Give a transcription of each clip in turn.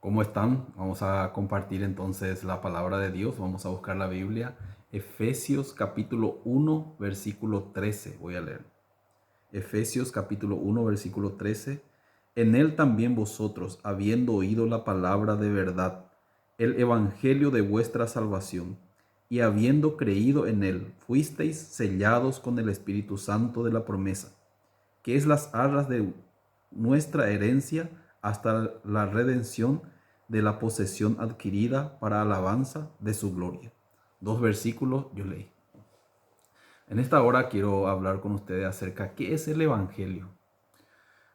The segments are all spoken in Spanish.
¿Cómo están? Vamos a compartir entonces la palabra de Dios. Vamos a buscar la Biblia. Efesios capítulo 1, versículo 13. Voy a leer. Efesios capítulo 1, versículo 13. En él también vosotros, habiendo oído la palabra de verdad, el evangelio de vuestra salvación, y habiendo creído en él, fuisteis sellados con el Espíritu Santo de la promesa, que es las arras de nuestra herencia hasta la redención de la posesión adquirida para alabanza de su gloria. Dos versículos yo leí. En esta hora quiero hablar con ustedes acerca de qué es el Evangelio.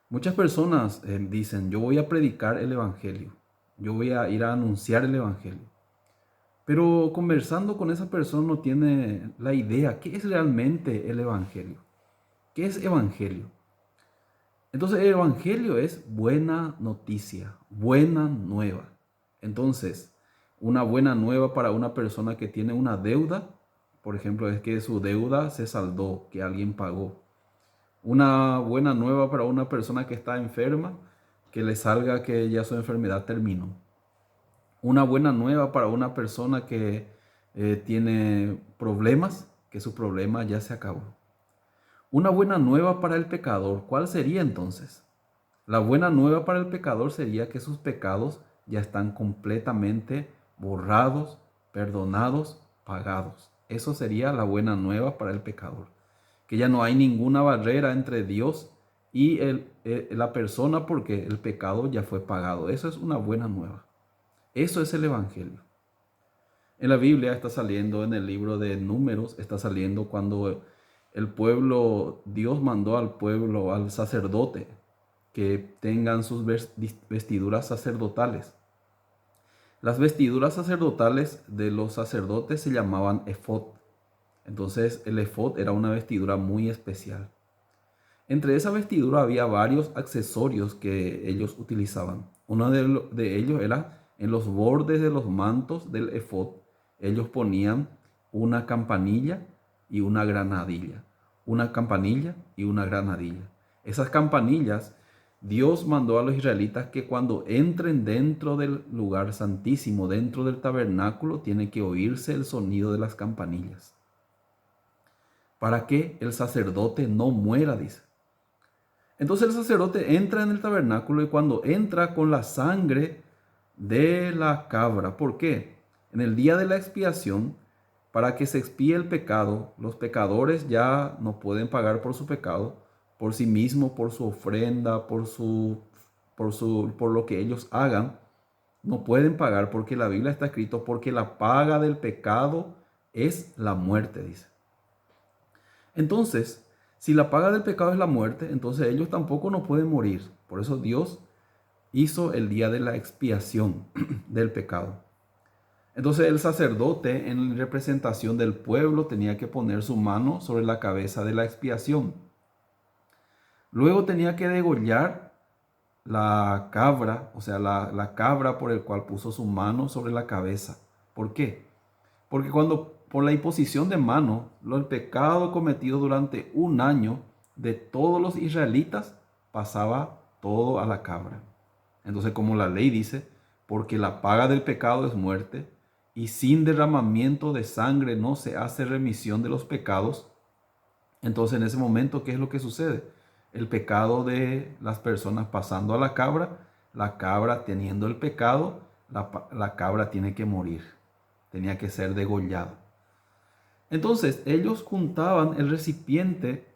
Muchas personas dicen, yo voy a predicar el Evangelio, yo voy a ir a anunciar el Evangelio. Pero conversando con esa persona no tiene la idea, ¿qué es realmente el Evangelio? ¿Qué es Evangelio? Entonces el Evangelio es buena noticia, buena nueva. Entonces, una buena nueva para una persona que tiene una deuda, por ejemplo, es que su deuda se saldó, que alguien pagó. Una buena nueva para una persona que está enferma, que le salga que ya su enfermedad terminó. Una buena nueva para una persona que tiene problemas, que su problema ya se acabó. Una buena nueva para el pecador, ¿cuál sería entonces? La buena nueva para el pecador sería que sus pecados ya están completamente borrados, perdonados, pagados. Eso sería la buena nueva para el pecador. Que ya no hay ninguna barrera entre Dios y la persona porque el pecado ya fue pagado. Eso es una buena nueva. Eso es el Evangelio. En la Biblia está saliendo, en el libro de Números, está saliendo cuando el pueblo, Dios mandó al pueblo, al sacerdote, que tengan sus vestiduras sacerdotales. Las vestiduras sacerdotales de los sacerdotes se llamaban efod. Entonces el efod era una vestidura muy especial. Entre esa vestidura había varios accesorios que ellos utilizaban. Uno de ellos era en los bordes de los mantos del efod. Ellos ponían una campanilla y una granadilla. Una campanilla y una granadilla. Esas campanillas, Dios mandó a los israelitas que cuando entren dentro del lugar santísimo, dentro del tabernáculo, tiene que oírse el sonido de las campanillas. Para que el sacerdote no muera, dice. Entonces el sacerdote entra en el tabernáculo y cuando entra con la sangre de la cabra, ¿por qué? En el día de la expiación, para que se expíe el pecado, los pecadores ya no pueden pagar por su pecado, por sí mismo, por su ofrenda, por lo que ellos hagan, no pueden pagar porque la Biblia está escrito, porque la paga del pecado es la muerte, dice. Entonces, si la paga del pecado es la muerte, entonces ellos tampoco no pueden morir. Por eso Dios hizo el día de la expiación del pecado. Entonces el sacerdote en representación del pueblo tenía que poner su mano sobre la cabeza de la expiación. Luego tenía que degollar la cabra, o sea, la cabra por el cual puso su mano sobre la cabeza. ¿Por qué? Porque cuando por la imposición de mano, el pecado cometido durante un año de todos los israelitas pasaba todo a la cabra. Entonces, como la ley dice, porque la paga del pecado es muerte, y sin derramamiento de sangre no se hace remisión de los pecados, entonces en ese momento, ¿qué es lo que sucede? El pecado de las personas pasando a la cabra teniendo el pecado, la cabra tiene que morir, tenía que ser degollada. Entonces ellos juntaban el recipiente,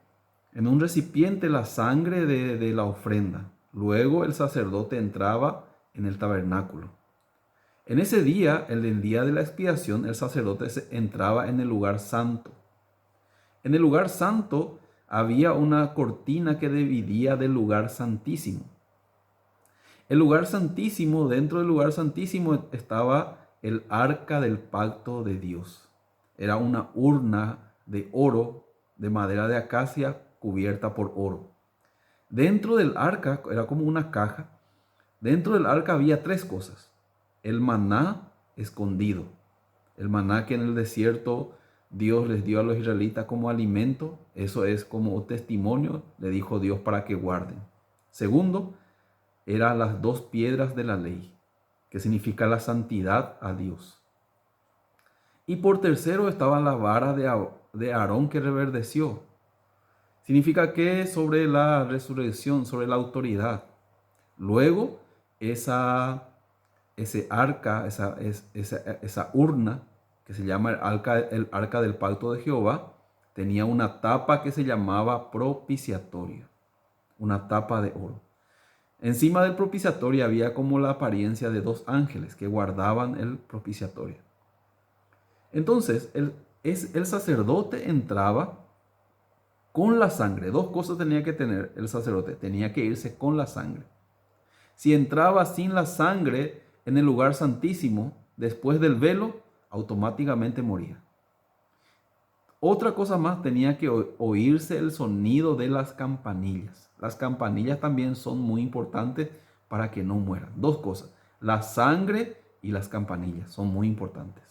en un recipiente la sangre de la ofrenda. Luego el sacerdote entraba en el tabernáculo. En ese día, el día de la expiación, el sacerdote entraba en el lugar santo. En el lugar santo había una cortina que dividía del lugar santísimo. El lugar santísimo, dentro del lugar santísimo estaba el arca del pacto de Dios. Era una urna de oro, de madera de acacia, cubierta por oro. Dentro del arca, era como una caja, dentro del arca había tres cosas. El maná escondido, el maná que en el desierto Dios les dio a los israelitas como alimento, eso es como testimonio, le dijo Dios para que guarden. Segundo, eran las dos piedras de la ley. que significa la santidad a Dios. Y por tercero estaba la vara de Aarón que reverdeció. Significa que sobre la resurrección, sobre la autoridad. Luego, ese arca, esa urna, que se llama el arca del pacto de Jehová, tenía una tapa que se llamaba propiciatorio, una tapa de oro. Encima del propiciatorio había como la apariencia de dos ángeles que guardaban el propiciatorio. Entonces, el sacerdote entraba con la sangre. Dos cosas tenía que tener el sacerdote. Tenía que irse con la sangre. Si entraba sin la sangre en el lugar santísimo, después del velo, automáticamente moría. Otra cosa más, tenía que oírse el sonido de las campanillas. Las campanillas también son muy importantes para que no mueran. Dos cosas, la sangre y las campanillas son muy importantes.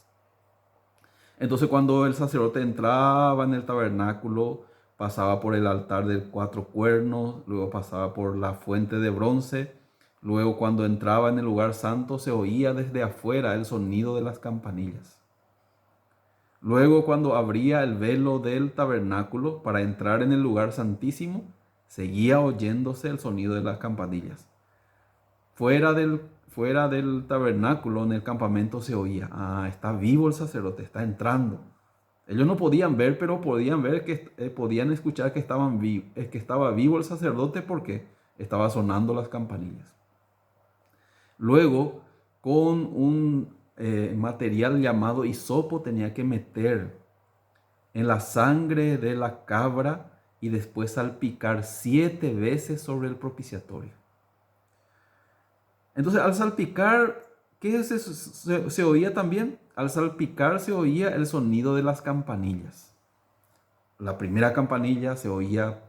Entonces cuando el sacerdote entraba en el tabernáculo, pasaba por el altar de 4 cuernos, luego pasaba por la fuente de bronce, luego cuando entraba en el lugar santo se oía desde afuera el sonido de las campanillas. Luego cuando abría el velo del tabernáculo para entrar en el lugar santísimo, seguía oyéndose el sonido de las campanillas. Fuera del tabernáculo, en el campamento, se oía: está vivo el sacerdote, está entrando. Ellos no podían ver, pero podían ver podían escuchar que estaba vivo el sacerdote porque estaba sonando las campanillas. Luego, con un material llamado hisopo, tenía que meter en la sangre de la cabra y después salpicar 7 veces sobre el propiciatorio. Entonces, al salpicar, ¿qué se oía también? Al salpicar se oía el sonido de las campanillas. La primera campanilla se oía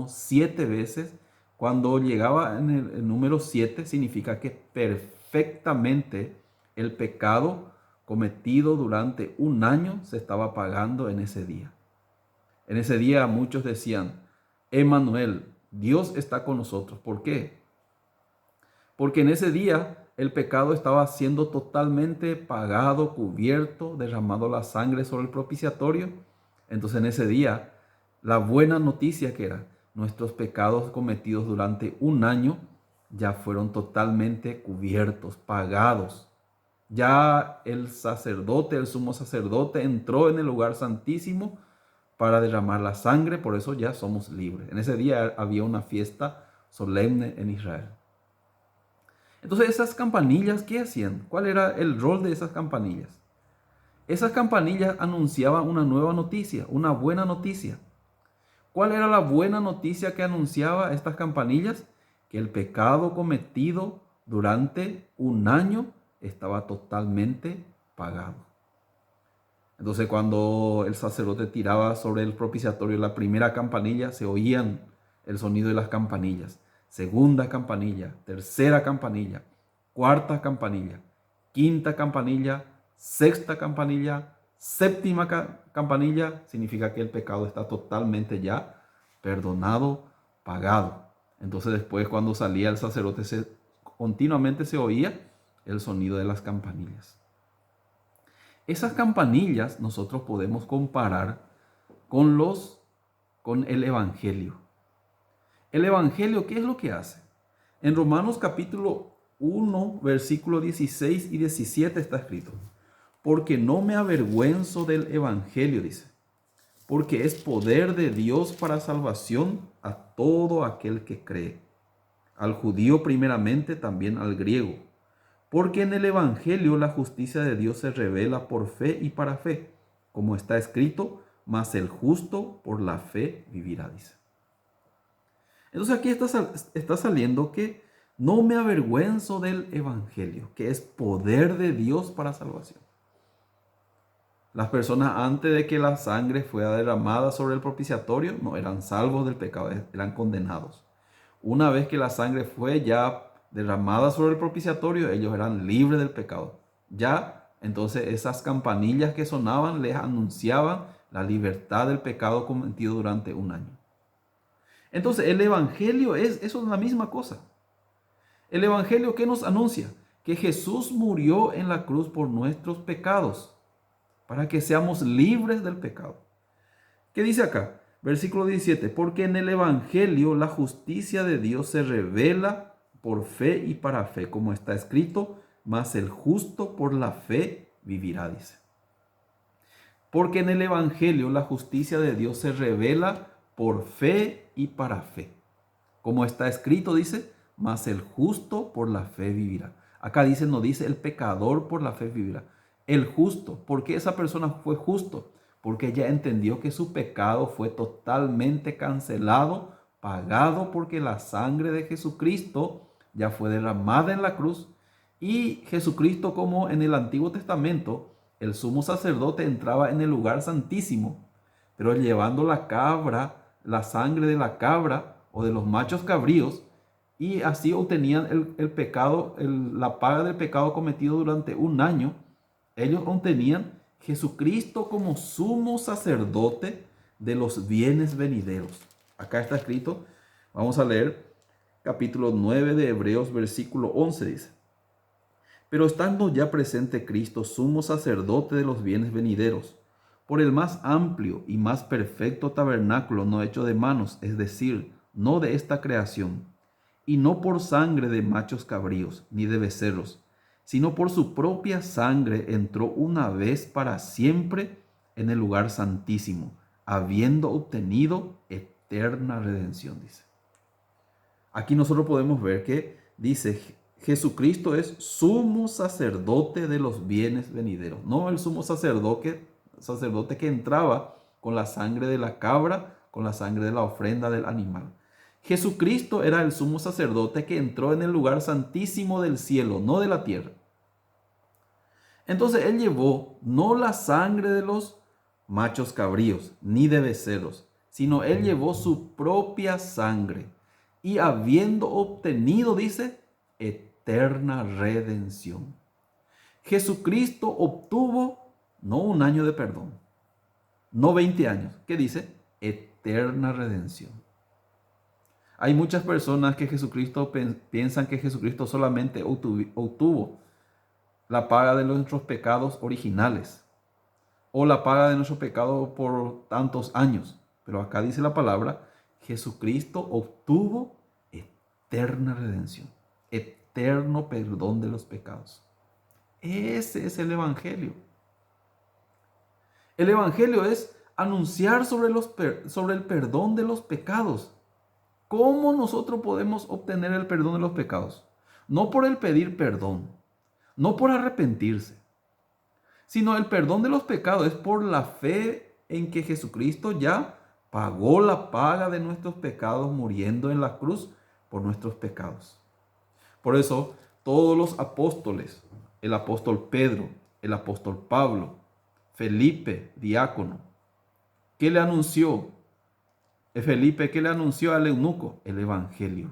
7 veces. Cuando llegaba en el número 7, significa que perfectamente el pecado cometido durante un año se estaba pagando en ese día. En ese día muchos decían: Emmanuel, Dios está con nosotros. ¿Por qué? Porque en ese día el pecado estaba siendo totalmente pagado, cubierto, derramado la sangre sobre el propiciatorio. Entonces en ese día, la buena noticia que era: nuestros pecados cometidos durante un año ya fueron totalmente cubiertos, pagados. Ya el sacerdote, el sumo sacerdote, entró en el lugar santísimo para derramar la sangre, por eso ya somos libres. En ese día había una fiesta solemne en Israel. Entonces, esas campanillas, ¿qué hacían? ¿Cuál era el rol de esas campanillas? Esas campanillas anunciaban una nueva noticia, una buena noticia. ¿Cuál era la buena noticia que anunciaba estas campanillas? Que el pecado cometido durante un año estaba totalmente pagado. Entonces, cuando el sacerdote tiraba sobre el propiciatorio la primera campanilla, se oían el sonido de las campanillas. Segunda campanilla, tercera campanilla, cuarta campanilla, quinta campanilla, sexta campanilla, séptima campanilla. Significa que el pecado está totalmente ya perdonado, pagado. Entonces después, cuando salía el sacerdote, continuamente se oía el sonido de las campanillas. Esas campanillas nosotros podemos comparar con el Evangelio. El Evangelio, ¿qué es lo que hace? En Romanos capítulo 1, versículo 16 y 17 está escrito: porque no me avergüenzo del Evangelio, dice, porque es poder de Dios para salvación a todo aquel que cree, al judío primeramente, también al griego. Porque en el Evangelio la justicia de Dios se revela por fe y para fe, como está escrito: mas el justo por la fe vivirá, dice. Entonces aquí está saliendo que no me avergüenzo del Evangelio, que es poder de Dios para salvación. Las personas, antes de que la sangre fuera derramada sobre el propiciatorio, no eran salvos del pecado, eran condenados. Una vez que la sangre fue ya derramada sobre el propiciatorio, ellos eran libres del pecado. Ya, entonces esas campanillas que sonaban les anunciaban la libertad del pecado cometido durante un año. Entonces el Evangelio eso es la misma cosa. El Evangelio, ¿qué nos anuncia? que Jesús murió en la cruz por nuestros pecados, para que seamos libres del pecado. ¿Qué dice acá? Versículo 17, porque en el Evangelio la justicia de Dios se revela por fe y para fe, como está escrito, mas el justo por la fe vivirá, dice. Porque en el Evangelio la justicia de Dios se revela por fe y para fe. Como está escrito, dice, mas el justo por la fe vivirá. Acá dice, no dice el pecador por la fe vivirá. El justo. ¿Por qué esa persona fue justo? Porque ella entendió que su pecado fue totalmente cancelado, pagado, porque la sangre de Jesucristo ya fue derramada en la cruz. Y Jesucristo, como en el Antiguo Testamento, el sumo sacerdote entraba en el lugar santísimo, pero llevando la cabra, la sangre de la cabra o de los machos cabríos, y así obtenían el pecado, la paga del pecado cometido durante un año. Ellos obtenían Jesucristo como sumo sacerdote de los bienes venideros. Acá está escrito, vamos a leer capítulo 9 de Hebreos, versículo 11, dice: pero estando ya presente Cristo, sumo sacerdote de los bienes venideros, por el más amplio y más perfecto tabernáculo no hecho de manos, es decir, no de esta creación, y no por sangre de machos cabríos, ni de becerros, sino por su propia sangre entró una vez para siempre en el lugar santísimo, habiendo obtenido eterna redención, dice. Aquí nosotros podemos ver que dice, Jesucristo es sumo sacerdote de los bienes venideros, no el sumo sacerdote que entraba con la sangre de la cabra, con la sangre de la ofrenda del animal. Jesucristo era el sumo sacerdote que entró en el lugar santísimo del cielo, no de la tierra. Entonces él llevó no la sangre de los machos cabríos, ni de becerros, sino él llevó su propia sangre. Y habiendo obtenido, dice, eterna redención. Jesucristo obtuvo no un año de perdón, no 20 años. ¿Qué dice? Eterna redención. Hay muchas personas que piensan que Jesucristo solamente obtuvo la paga de nuestros pecados originales o la paga de nuestro pecado por tantos años. Pero acá dice la palabra, Jesucristo obtuvo eterna redención, eterno perdón de los pecados. Ese es el Evangelio. El Evangelio es anunciar sobre el perdón de los pecados. ¿Cómo nosotros podemos obtener el perdón de los pecados? No por el pedir perdón, no por arrepentirse, sino el perdón de los pecados es por la fe en que Jesucristo ya pagó la paga de nuestros pecados muriendo en la cruz por nuestros pecados. Por eso todos los apóstoles, el apóstol Pedro, el apóstol Pablo, Felipe, diácono, ¿qué le anunció? Felipe, ¿qué le anunció al eunuco? El Evangelio.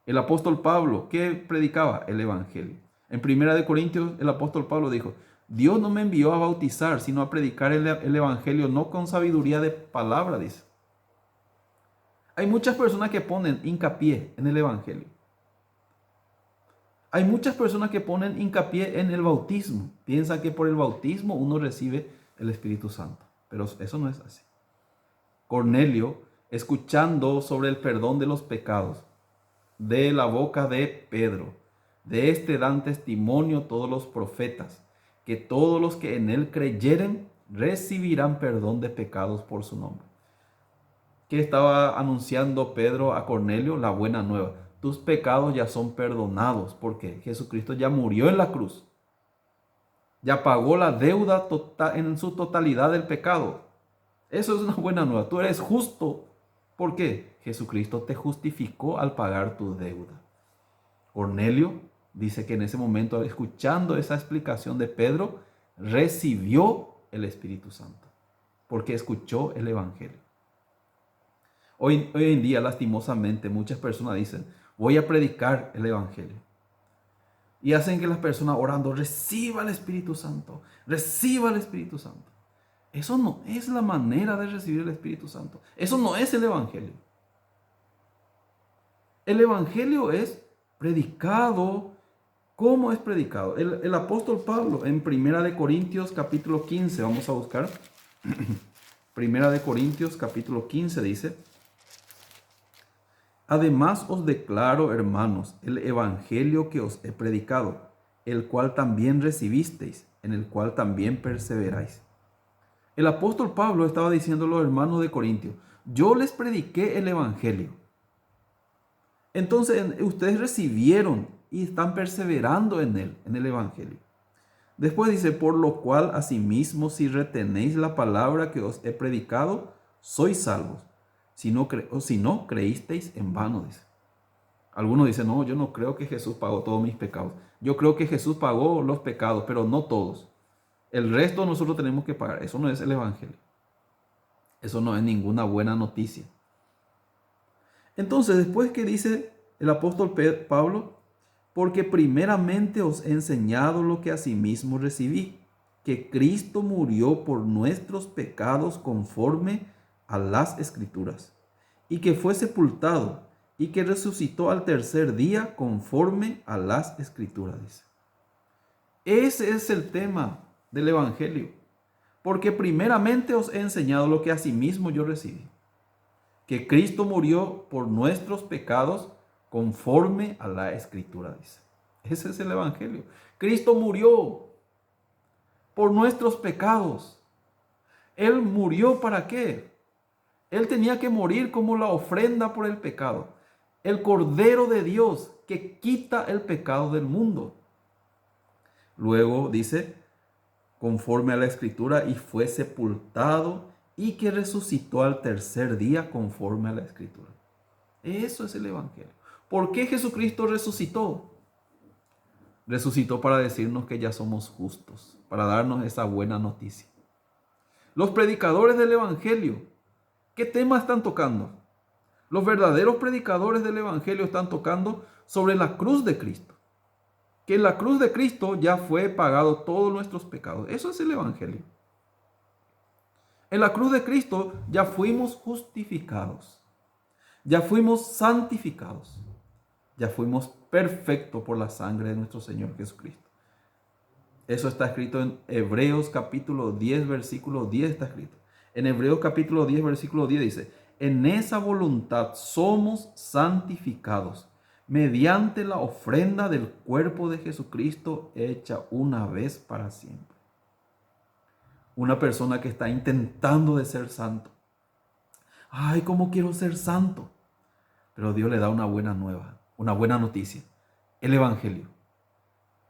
El apóstol Pablo, ¿qué predicaba? El Evangelio. En 1 Corintios, el apóstol Pablo dijo, Dios no me envió a bautizar, sino a predicar el Evangelio, no con sabiduría de palabra, dice. Hay muchas personas que ponen hincapié en el Evangelio. Hay muchas personas que ponen hincapié en el bautismo. Piensan que por el bautismo uno recibe el Espíritu Santo. Pero eso no es así. Cornelio, escuchando sobre el perdón de los pecados, de la boca de Pedro, de este dan testimonio todos los profetas, que todos los que en él creyeren recibirán perdón de pecados por su nombre. ¿Qué estaba anunciando Pedro a Cornelio? La buena nueva. Tus pecados ya son perdonados porque Jesucristo ya murió en la cruz. Ya pagó la deuda en su totalidad del pecado. Eso es una buena nueva. Tú eres justo. ¿Por qué? Jesucristo te justificó al pagar tu deuda. Cornelio dice que en ese momento, escuchando esa explicación de Pedro, recibió el Espíritu Santo porque escuchó el Evangelio. Hoy en día, lastimosamente, muchas personas dicen, voy a predicar el Evangelio. Y hacen que las personas orando, reciba el Espíritu Santo, reciba el Espíritu Santo. Eso no es la manera de recibir el Espíritu Santo. Eso no es el Evangelio. El Evangelio es predicado ¿Cómo es predicado? El apóstol Pablo en Primera de Corintios capítulo 15, vamos a buscar. Primera de Corintios capítulo 15 dice: además os declaro, hermanos, el evangelio que os he predicado, el cual también recibisteis, en el cual también perseveráis. El apóstol Pablo estaba diciendo a los hermanos de Corintio: yo les prediqué el evangelio. Entonces ustedes recibieron y están perseverando en él, en el evangelio. Después dice: por lo cual asimismo, si retenéis la palabra que os he predicado, sois salvos. Si no creísteis en vano, dice. Algunos dicen: no, yo no creo que Jesús pagó todos mis pecados. Yo creo que Jesús pagó los pecados, pero no todos. El resto nosotros tenemos que pagar. Eso no es el evangelio. Eso no es ninguna buena noticia. Entonces, después que dice el apóstol Pablo: porque primeramente os he enseñado lo que asimismo recibí, que Cristo murió por nuestros pecados conforme a las Escrituras, y que fue sepultado, y que resucitó al tercer día conforme a las Escrituras, dice. Ese es el tema del Evangelio. Porque primeramente os he enseñado lo que asimismo yo recibí, que Cristo murió por nuestros pecados conforme a la Escritura, dice. Ese es el Evangelio. Cristo murió por nuestros pecados. Él murió ¿para qué? Él tenía que morir como la ofrenda por el pecado. El Cordero de Dios que quita el pecado del mundo. Luego dice, conforme a la Escritura, y fue sepultado y que resucitó al tercer día conforme a la Escritura. Eso es el Evangelio. ¿Por qué Jesucristo resucitó? Resucitó para decirnos que ya somos justos, para darnos esa buena noticia. Los predicadores del Evangelio, ¿qué tema están tocando? Los verdaderos predicadores del Evangelio están tocando sobre la cruz de Cristo. Que en la cruz de Cristo ya fue pagado todos nuestros pecados. Eso es el Evangelio. En la cruz de Cristo ya fuimos justificados. Ya fuimos santificados. Ya fuimos perfectos por la sangre de nuestro Señor Jesucristo. Eso está escrito en Hebreos capítulo 10, versículo 10 está escrito. En Hebreos capítulo 10, versículo 10 dice: en esa voluntad somos santificados mediante la ofrenda del cuerpo de Jesucristo hecha una vez para siempre. Una persona que está intentando de ser santo. Ay, ¿cómo quiero ser santo? Pero Dios le da una buena nueva, una buena noticia. El Evangelio.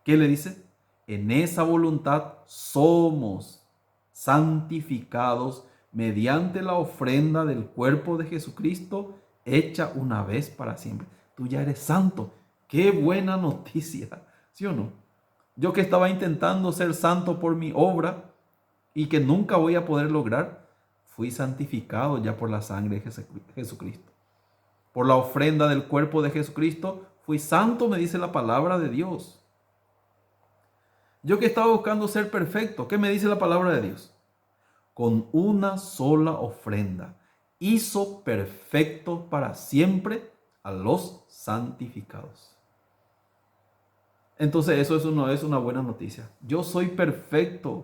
¿Qué le dice? En esa voluntad somos santificados mediante la ofrenda del cuerpo de Jesucristo hecha una vez para siempre. Tú ya eres santo. ¡Qué buena noticia! ¿Sí o no? Yo que estaba intentando ser santo por mi obra y que nunca voy a poder lograr, fui santificado ya por la sangre de Jesucristo. Por la ofrenda del cuerpo de Jesucristo, fui santo, me dice la palabra de Dios. Yo que estaba buscando ser perfecto, ¿qué me dice la palabra de Dios? Con una sola ofrenda hizo perfecto para siempre a los santificados. Entonces eso no es una buena noticia. Yo soy perfecto,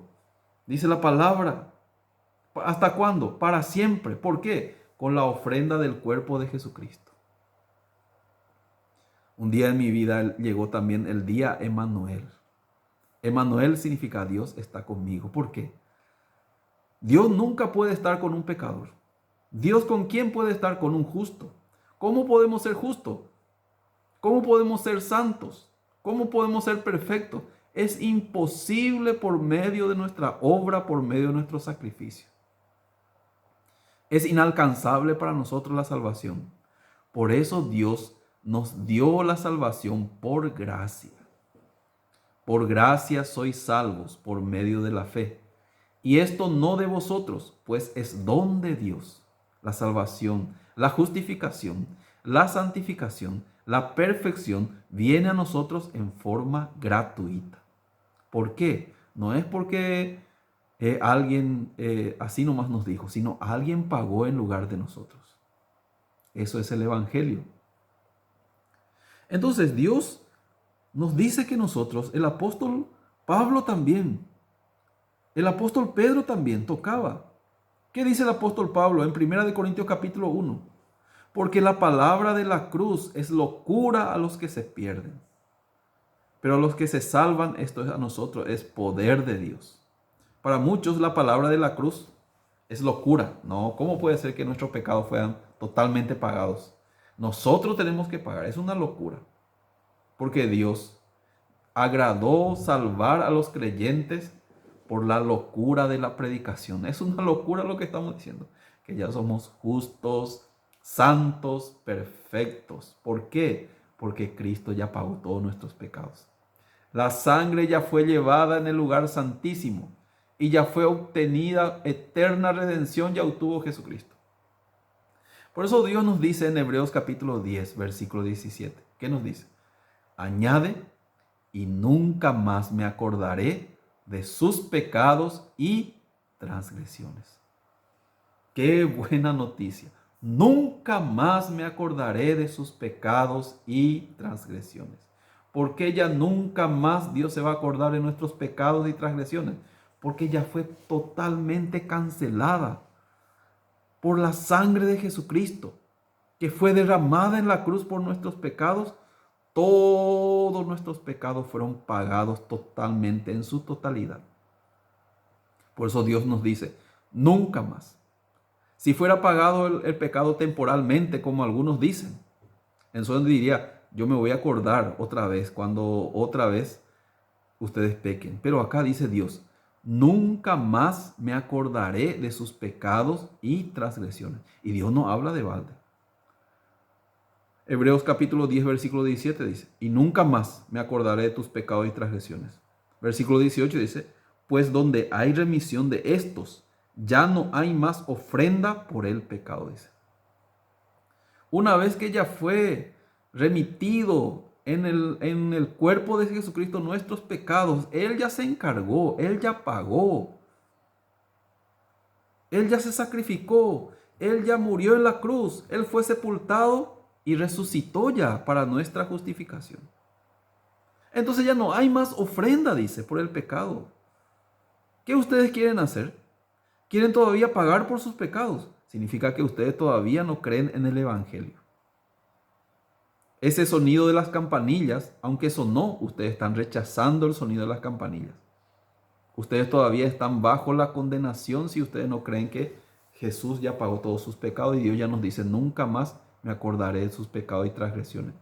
dice la palabra. ¿Hasta cuándo? Para siempre. ¿Por qué? Con la ofrenda del cuerpo de Jesucristo. Un día en mi vida llegó también el día Emmanuel. Emmanuel significa Dios está conmigo. ¿Por qué? Dios nunca puede estar con un pecador. Dios, ¿con quién puede estar? Con un justo. ¿Cómo podemos ser justos? ¿Cómo podemos ser santos? ¿Cómo podemos ser perfectos? Es imposible por medio de nuestra obra, por medio de nuestro sacrificio. Es inalcanzable para nosotros la salvación. Por eso Dios nos dio la salvación por gracia. Por gracia sois salvos por medio de la fe. Y esto no de vosotros, pues es don de Dios. La salvación, la justificación, la santificación, la perfección viene a nosotros en forma gratuita. ¿Por qué? No es porque alguien así nomás nos dijo, sino alguien pagó en lugar de nosotros. Eso es el Evangelio. Entonces Dios nos dice que nosotros, el apóstol Pablo también, el apóstol Pedro también tocaba. ¿Qué dice el apóstol Pablo en 1 Corintios capítulo 1? Porque la palabra de la cruz es locura a los que se pierden. Pero a los que se salvan, esto es a nosotros, es poder de Dios. Para muchos la palabra de la cruz es locura. No, ¿cómo puede ser que nuestros pecados fueran totalmente pagados? Nosotros tenemos que pagar. Es una locura. Porque Dios agradó salvar a los creyentes por la locura de la predicación. Es una locura lo que estamos diciendo. Que ya somos justos, santos, perfectos. ¿Por qué? Porque Cristo ya pagó todos nuestros pecados. La sangre ya fue llevada en el lugar santísimo y ya fue obtenida eterna redención, ya obtuvo Jesucristo. Por eso Dios nos dice en Hebreos capítulo 10, versículo 17. ¿Qué nos dice? Añade, y nunca más me acordaré de sus pecados y transgresiones. Qué buena noticia. Nunca más me acordaré de sus pecados y transgresiones. Porque ya nunca más Dios se va a acordar de nuestros pecados y transgresiones. Porque ya fue totalmente cancelada por la sangre de Jesucristo, que fue derramada en la cruz por nuestros pecados. Todos nuestros pecados fueron pagados totalmente, en su totalidad. Por eso Dios nos dice, nunca más. Si fuera pagado el pecado temporalmente, como algunos dicen, entonces diría, yo me voy a acordar otra vez, cuando otra vez ustedes pequen. Pero acá dice Dios, nunca más me acordaré de sus pecados y transgresiones. Y Dios no habla de balde. Hebreos capítulo 10, versículo 17 dice, y nunca más me acordaré de tus pecados y transgresiones. Versículo 18 dice, pues donde hay remisión de estos, ya no hay más ofrenda por el pecado, dice. Una vez que ya fue remitido en el cuerpo de Jesucristo nuestros pecados, Él ya se encargó, Él ya pagó, Él ya se sacrificó, Él ya murió en la cruz, Él fue sepultado y resucitó ya para nuestra justificación. Entonces ya no hay más ofrenda, dice, por el pecado. ¿Qué ustedes quieren hacer? ¿Quieren todavía pagar por sus pecados? Significa que ustedes todavía no creen en el Evangelio. Ese sonido de las campanillas, aunque sonó, ustedes están rechazando el sonido de las campanillas. Ustedes todavía están bajo la condenación si ustedes no creen que Jesús ya pagó todos sus pecados y Dios ya nos dice, nunca más me acordaré de sus pecados y transgresiones.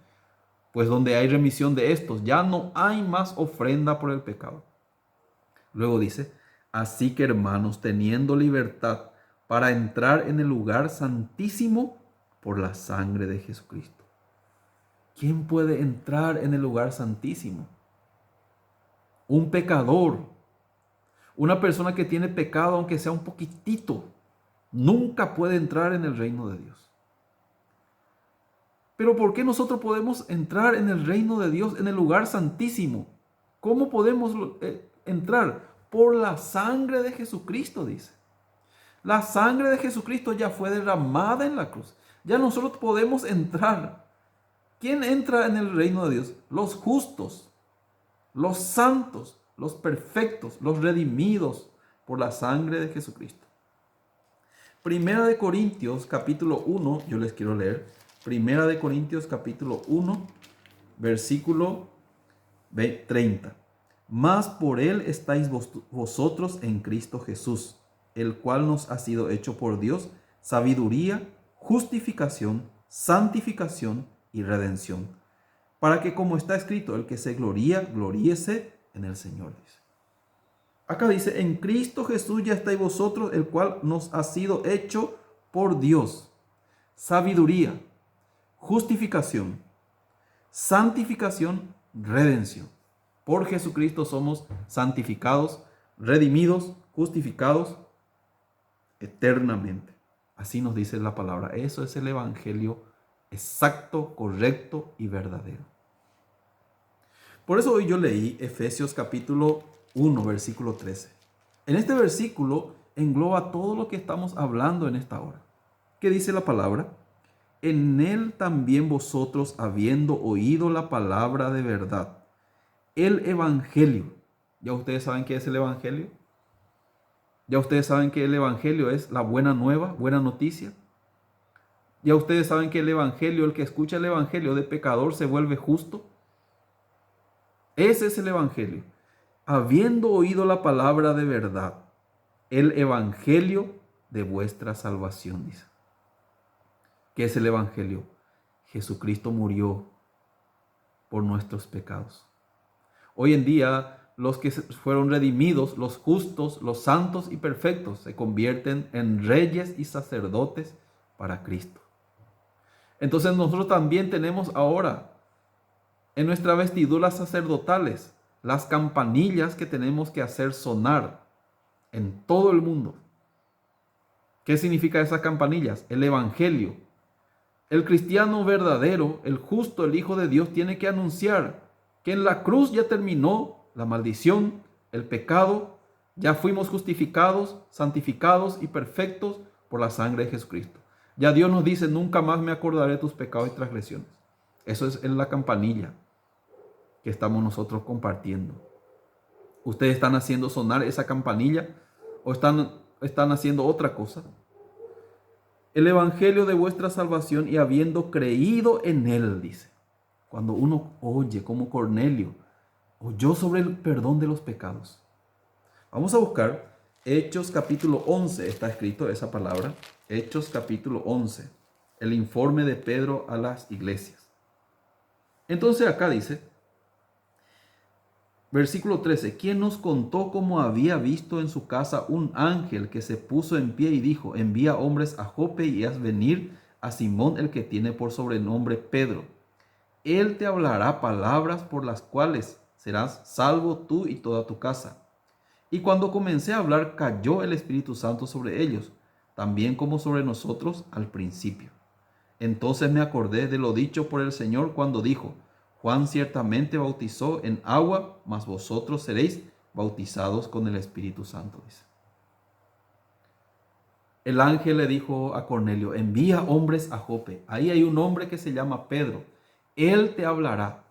Pues donde hay remisión de estos, ya no hay más ofrenda por el pecado. Luego dice, así que hermanos, teniendo libertad para entrar en el lugar santísimo por la sangre de Jesucristo. ¿Quién puede entrar en el lugar santísimo? Un pecador. Una persona que tiene pecado, aunque sea un poquitito, nunca puede entrar en el reino de Dios. Pero ¿por qué nosotros podemos entrar en el reino de Dios, en el lugar santísimo? ¿Cómo podemos entrar? Por la sangre de Jesucristo, dice. La sangre de Jesucristo ya fue derramada en la cruz. Ya nosotros podemos entrar. ¿Quién entra en el reino de Dios? Los justos, los santos, los perfectos, los redimidos por la sangre de Jesucristo. Primera de Corintios capítulo 1, yo les quiero leer. Primera de Corintios capítulo 1, versículo 30. Mas por él estáis vosotros en Cristo Jesús, el cual nos ha sido hecho por Dios sabiduría, justificación, santificación y redención, para que como está escrito, el que se gloría, gloríese en el Señor. Dice. Acá dice, en Cristo Jesús ya estáis vosotros, el cual nos ha sido hecho por Dios sabiduría, justificación, santificación, redención. Por Jesucristo somos santificados, redimidos, justificados eternamente. Así nos dice la palabra. Eso es el evangelio exacto, correcto y verdadero. Por eso hoy yo leí Efesios capítulo 1, versículo 13. En este versículo engloba todo lo que estamos hablando en esta hora. ¿Qué dice la palabra? En él también vosotros, habiendo oído la palabra de verdad, el Evangelio. ¿Ya ustedes saben qué es el Evangelio? ¿Ya ustedes saben que el Evangelio es la buena nueva, buena noticia? ¿Ya ustedes saben que el Evangelio, el que escucha el Evangelio de pecador se vuelve justo? Ese es el Evangelio. Habiendo oído la palabra de verdad, el Evangelio de vuestra salvación, dice. ¿Qué es el Evangelio? Jesucristo murió por nuestros pecados. Hoy en día, los que fueron redimidos, los justos, los santos y perfectos, se convierten en reyes y sacerdotes para Cristo. Entonces nosotros también tenemos ahora en nuestras vestiduras sacerdotales las campanillas que tenemos que hacer sonar en todo el mundo. ¿Qué significa esas campanillas? El Evangelio. El cristiano verdadero, el justo, el Hijo de Dios, tiene que anunciar que en la cruz ya terminó la maldición, el pecado, ya fuimos justificados, santificados y perfectos por la sangre de Jesucristo. Ya Dios nos dice, nunca más me acordaré de tus pecados y transgresiones. Eso es la campanilla que estamos nosotros compartiendo. ¿Ustedes están haciendo sonar esa campanilla o están haciendo otra cosa? El Evangelio de vuestra salvación y habiendo creído en él, dice. Cuando uno oye como Cornelio, oyó sobre el perdón de los pecados. Vamos a buscar Hechos capítulo 11, está escrito esa palabra. Hechos capítulo 11, el informe de Pedro a las iglesias. Entonces acá dice, versículo 13, ¿quién nos contó cómo había visto en su casa un ángel que se puso en pie y dijo, envía hombres a Jope y haz venir a Simón el que tiene por sobrenombre Pedro? Él te hablará palabras por las cuales serás salvo tú y toda tu casa. Y cuando comencé a hablar, cayó el Espíritu Santo sobre ellos, también como sobre nosotros al principio. Entonces me acordé de lo dicho por el Señor cuando dijo, Juan ciertamente bautizó en agua, mas vosotros seréis bautizados con el Espíritu Santo, dice. El ángel le dijo a Cornelio, envía hombres a Jope. Ahí hay un hombre que se llama Pedro. Él te hablará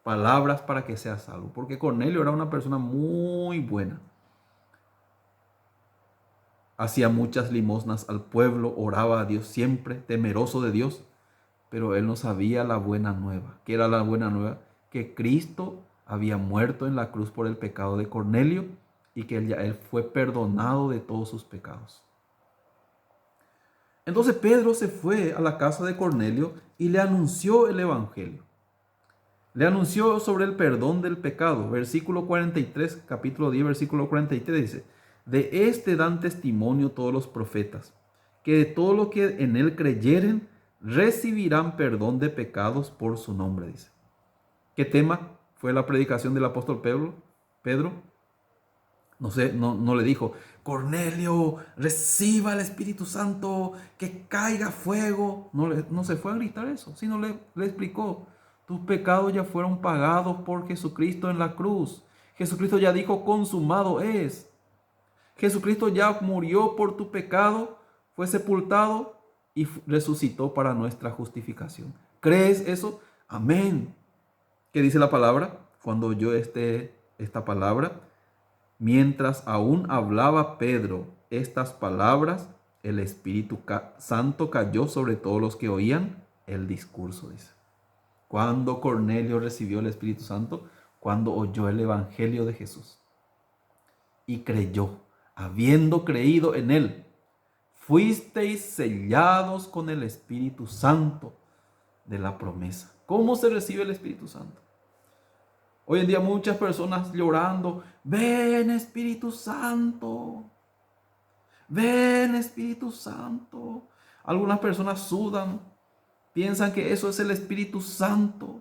palabras para que seas salvo. Porque Cornelio era una persona muy buena. Hacía muchas limosnas al pueblo, oraba a Dios siempre, temeroso de Dios. Pero él no sabía la buena nueva. ¿Qué era la buena nueva? Que Cristo había muerto en la cruz por el pecado de Cornelio y que él fue perdonado de todos sus pecados. Entonces Pedro se fue a la casa de Cornelio y le anunció el Evangelio. Le anunció sobre el perdón del pecado. Versículo 43, capítulo 10, versículo 43 dice, de este dan testimonio todos los profetas, que de todo lo que en él creyeren, recibirán perdón de pecados por su nombre, dice. ¿Qué tema fue la predicación del apóstol Pedro? No le dijo, Cornelio, reciba el Espíritu Santo, que caiga fuego. No se fue a gritar eso, sino le explicó, tus pecados ya fueron pagados por Jesucristo en la cruz. Jesucristo ya dijo, consumado es. Jesucristo ya murió por tu pecado, fue sepultado y resucitó para nuestra justificación. ¿Crees eso? Amén. ¿Qué dice la palabra? Cuando oyó esta palabra, mientras aún hablaba Pedro estas palabras, el Espíritu Santo cayó sobre todos los que oían el discurso, dice. Cuando Cornelio recibió el Espíritu Santo, cuando oyó el Evangelio de Jesús y creyó, habiendo creído en él, fuisteis sellados con el Espíritu Santo de la promesa. ¿Cómo se recibe el Espíritu Santo? Hoy en día muchas personas llorando, ven Espíritu Santo, ven Espíritu Santo. Algunas personas sudan, piensan que eso es el Espíritu Santo.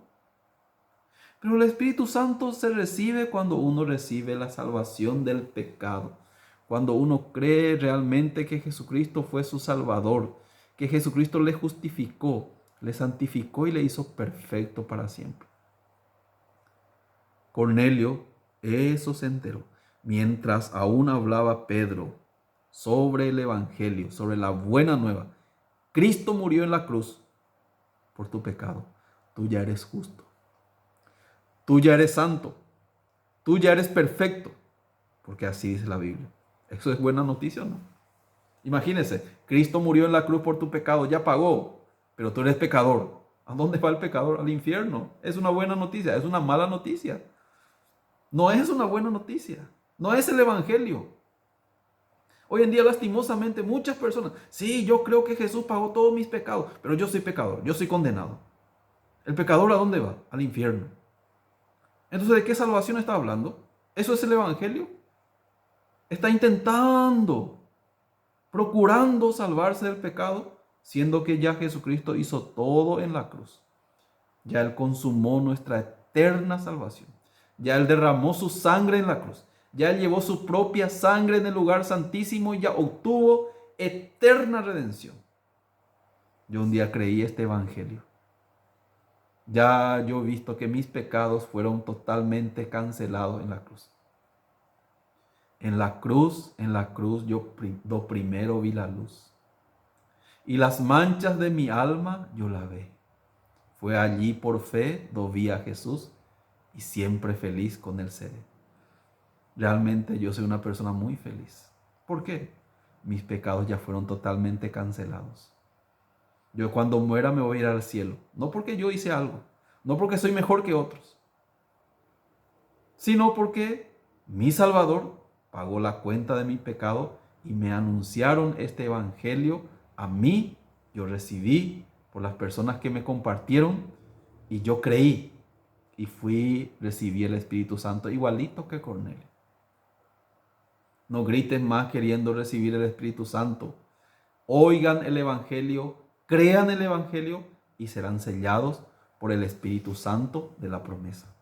Pero el Espíritu Santo se recibe cuando uno recibe la salvación del pecado. Cuando uno cree realmente que Jesucristo fue su Salvador, que Jesucristo le justificó, le santificó y le hizo perfecto para siempre. Cornelio, eso se enteró. Mientras aún hablaba Pedro sobre el Evangelio, sobre la buena nueva, Cristo murió en la cruz por tu pecado. Tú ya eres justo. Tú ya eres santo. Tú ya eres perfecto. Porque así dice la Biblia. ¿Eso es buena noticia o no? Imagínense, Cristo murió en la cruz por tu pecado, ya pagó, pero tú eres pecador. ¿A dónde va el pecador? Al infierno. ¿Es una buena noticia? ¿Es una mala noticia? No es una buena noticia. No es el evangelio. Hoy en día, lastimosamente, muchas personas, sí, yo creo que Jesús pagó todos mis pecados, pero yo soy pecador, yo soy condenado. ¿El pecador a dónde va? Al infierno. Entonces, ¿de qué salvación está hablando? ¿Eso es el evangelio? Está intentando, procurando salvarse del pecado, siendo que ya Jesucristo hizo todo en la cruz. Ya Él consumó nuestra eterna salvación. Ya Él derramó su sangre en la cruz. Ya Él llevó su propia sangre en el lugar santísimo y ya obtuvo eterna redención. Yo un día creí este evangelio. Ya yo he visto que mis pecados fueron totalmente cancelados en la cruz. En la cruz yo primero vi la luz. Y las manchas de mi alma yo lavé. Fue allí por fe do vi a Jesús y siempre feliz con él seré. Realmente yo soy una persona muy feliz. ¿Por qué? Mis pecados ya fueron totalmente cancelados. Yo cuando muera me voy a ir al cielo. No porque yo hice algo, no porque soy mejor que otros, sino porque mi Salvador pagó la cuenta de mi pecado y me anunciaron este evangelio a mí. Yo recibí por las personas que me compartieron y yo creí y recibí el Espíritu Santo igualito que Cornelio. No griten más queriendo recibir el Espíritu Santo. Oigan el evangelio, crean el evangelio y serán sellados por el Espíritu Santo de la promesa.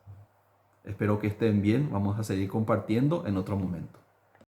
Espero que estén bien. Vamos a seguir compartiendo en otro momento.